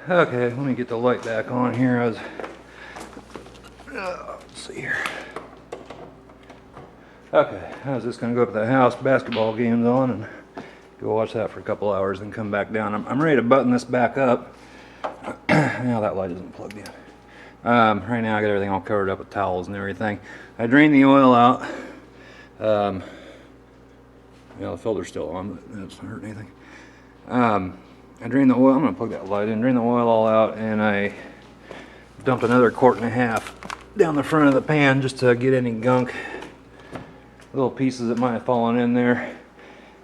Okay, let me get the light back on here. Let's see here. Okay, I was just gonna go up to the house, basketball game's on, and go watch that for a couple hours and come back down. I'm ready to button this back up. Now that light isn't plugged in. Right now I got everything all covered up with towels and everything. I drained the oil out. The filter's still on, but that doesn't hurt anything. I drained the oil. I'm gonna plug that light in. Drain the oil all out, and I dumped another 1.5 quarts down the front of the pan just to get any gunk, little pieces that might have fallen in there.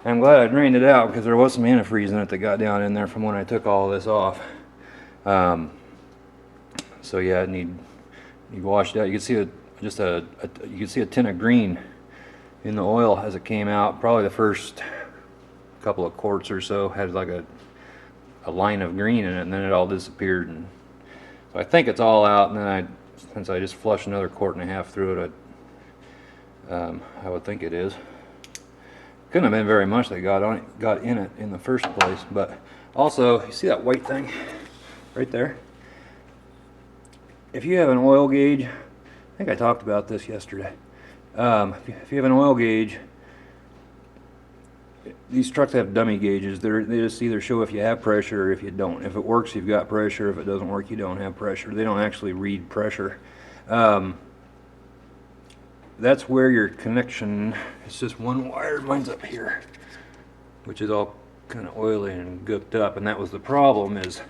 And I'm glad I drained it out because there was some antifreeze in it that got down in there from when I took all this off. So yeah, it need washed out. You can see you can see a tint of green in the oil as it came out. Probably the first couple of quarts or so had like a line of green in it, and then it all disappeared. And so I think it's all out. And then since I just flushed another 1.5 quarts through it, I would think it is. Couldn't have been very much that got in it in the first place. But also, you see that white thing right there? If you have an oil gauge, I think I talked about this yesterday. If you have an oil gauge, these trucks have dummy gauges. They just either show if you have pressure or if you don't. If it works, you've got pressure. If it doesn't work, you don't have pressure. They don't actually read pressure. That's where your connection, it's just one wire. Mine's up here, which is all kind of oily and gooked up. And that was the problem, is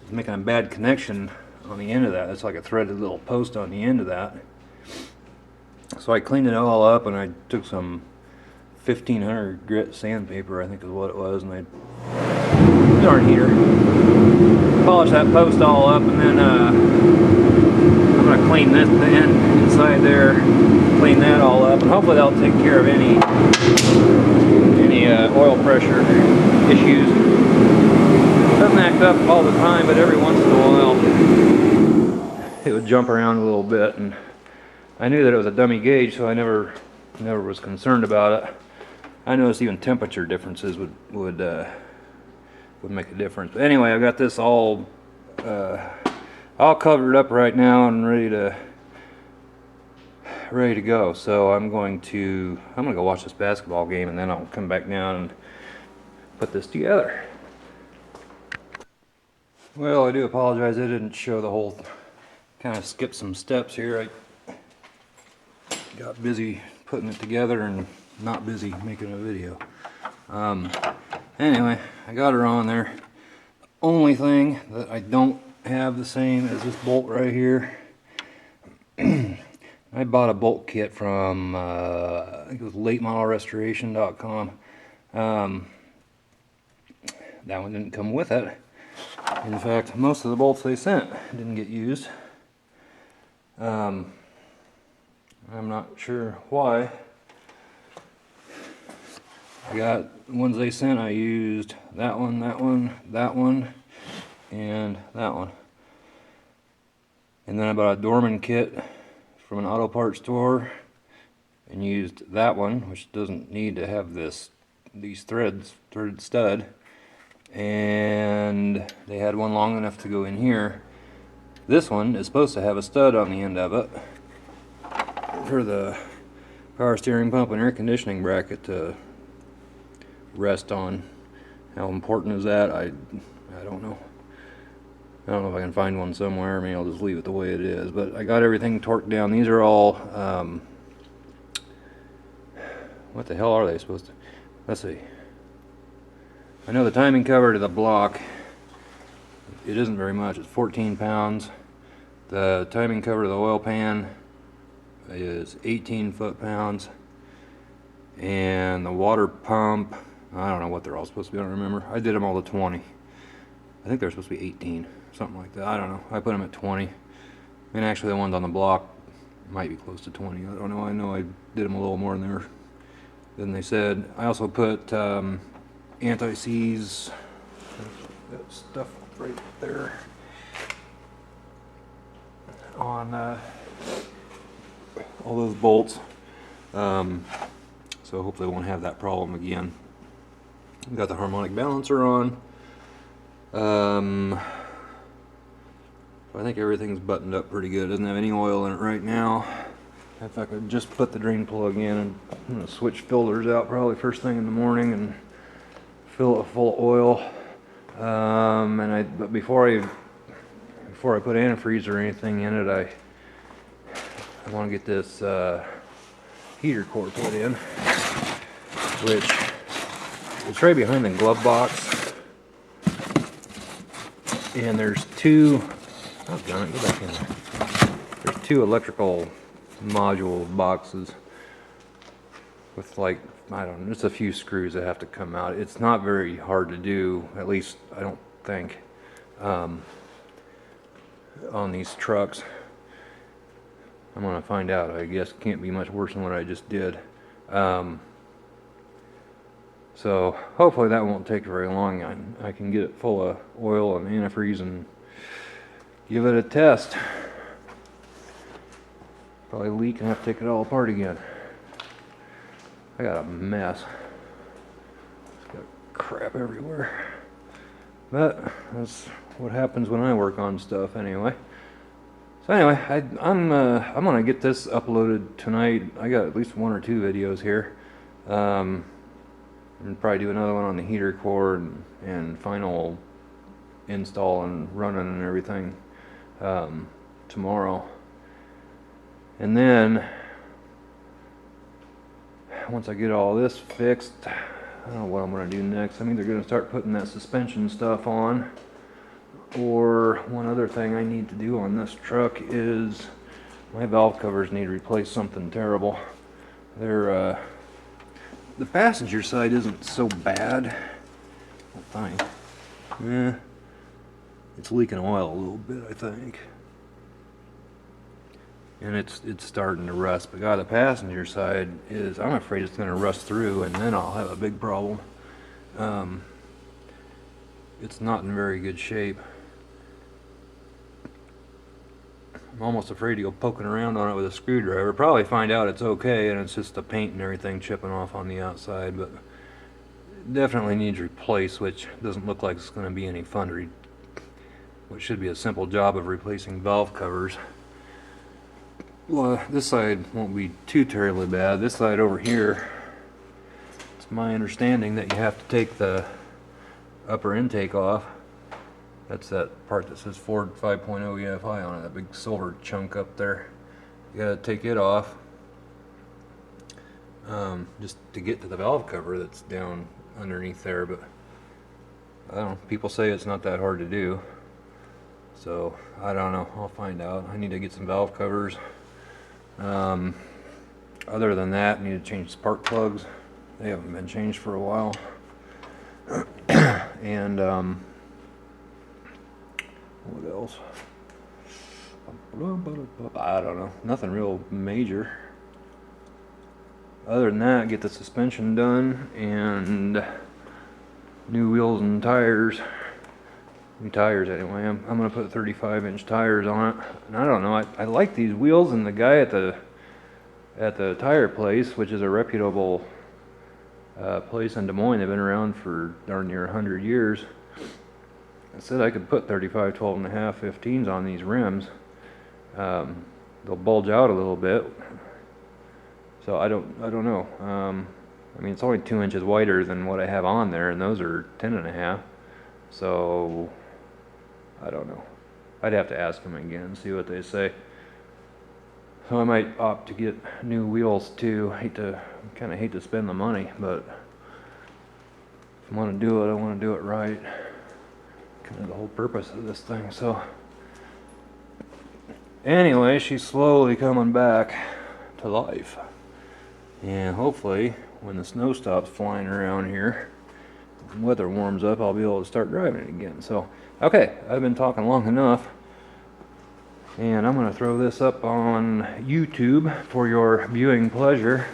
making a bad connection on the end of that. It's like a threaded little post on the end of that. So I cleaned it all up, and I took some 1500 grit sandpaper, I think is what it was, and I darn heater polished that post all up, and then I'm gonna clean this end inside there, clean that all up, and hopefully that'll take care of any oil pressure issues. It doesn't act up all the time, but every once in a while it would jump around a little bit, and I knew that it was a dummy gauge, so I never was concerned about it. I noticed even temperature differences would make a difference. But anyway, I got this all covered up right now and ready to go. So I'm gonna go watch this basketball game, and then I'll come back down and put this together. Well, I do apologize. I didn't show the whole. Kind of skipped some steps here. I got busy putting it together and not busy making a video. Anyway, I got her on there. The only thing that I don't have the same as this bolt right here. I bought a bolt kit from I think it was latemodelrestoration.com. That one didn't come with it. In fact, most of the bolts they sent didn't get used. I'm not sure why. I got the ones they sent. I used that one, that one, that one, and that one. And then I bought a Dorman kit from an auto parts store and used that one, which doesn't need to have these threaded stud. And they had one long enough to go in here. This one is supposed to have a stud on the end of it for the power steering pump and air conditioning bracket to rest on. How important is that? I don't know. I don't know if I can find one somewhere. Maybe I'll just leave it the way it is. But I got everything torqued down. These are all what the hell are they supposed to? Let's see. I know the timing cover to the block, it isn't very much. It's 14 pounds. The timing cover to the oil pan is 18 foot-pounds, and the water pump, I don't know what they're all supposed to be. I don't remember. I did them all to 20. I think they're supposed to be 18, something like that. I don't know. I put them at 20, and actually the ones on the block might be close to 20. I don't know. I know I did them a little more than they said. I also put anti-seize, that stuff right there, on all those bolts, so hopefully I won't have that problem again. We've got the harmonic balancer on. I think everything's buttoned up pretty good. It doesn't have any oil in it right now. If I could just put the drain plug in, and I'm gonna switch filters out probably first thing in the morning and fill it full of oil. But before I put antifreeze or anything in it, I want to get this heater core put in, which is right behind the glove box. And there's two. Oh, John, go back in there. There's two electrical module boxes with, like, I don't know, just a few screws that have to come out. It's not very hard to do, at least I don't think, on these trucks. I'm gonna find out. I guess it can't be much worse than what I just did. So hopefully that won't take very long. I can get it full of oil and antifreeze and give it a test. Probably leak and have to take it all apart again. I got a mess. It's got crap everywhere. But that's what happens when I work on stuff anyway. So anyway, I'm gonna get this uploaded tonight. I got at least 1 or 2 videos here. And probably do another one on the heater core and final install and running and everything tomorrow. And then once I get all this fixed, I don't know what I'm going to do next. I'm either going to start putting that suspension stuff on, or one other thing I need to do on this truck is my valve covers need to replace something terrible. They're the passenger side isn't so bad. Fine. Yeah, it's leaking oil a little bit, I think. And it's starting to rust. But God, the passenger side is, I'm afraid it's going to rust through, and then I'll have a big problem. It's not in very good shape. I'm almost afraid to go poking around on it with a screwdriver. Probably find out it's okay, and it's just the paint and everything chipping off on the outside. But it definitely needs replaced, which doesn't look like it's going to be any fun. Which should be a simple job of replacing valve covers. Well, this side won't be too terribly bad. This side over here, it's my understanding that you have to take the upper intake off. That's that part that says Ford 5.0 EFI on it, that big silver chunk up there. You gotta take it off just to get to the valve cover that's down underneath there. But I don't know, people say it's not that hard to do. So I don't know, I'll find out. I need to get some valve covers. Other than that, I need to change spark plugs. They haven't been changed for a while. And what else? I don't know. Nothing real major. Other than that, get the suspension done and new wheels and tires. New tires anyway. I'm going to put 35-inch tires on it. And I don't know. I like these wheels, and the guy at the tire place, which is a reputable place in Des Moines, they've been around for darn near 100 years. I said I could put 35, 12.5, 15s on these rims. They'll bulge out a little bit. So I don't know. I mean, it's only 2 inches wider than what I have on there, and those are 10.5. So I don't know. I'd have to ask them again and see what they say. So I might opt to get new wheels too. Kind of hate to spend the money, but if I want to do it, I want to do it right. Kind of the whole purpose of this thing. So anyway, she's slowly coming back to life, and hopefully when the snow stops flying around here, the weather warms up, I'll be able to start driving it again. So okay, I've been talking long enough, and I'm going to throw this up on YouTube for your viewing pleasure,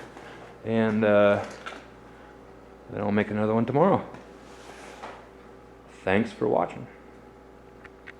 and then I'll make another one tomorrow. Thanks for watching.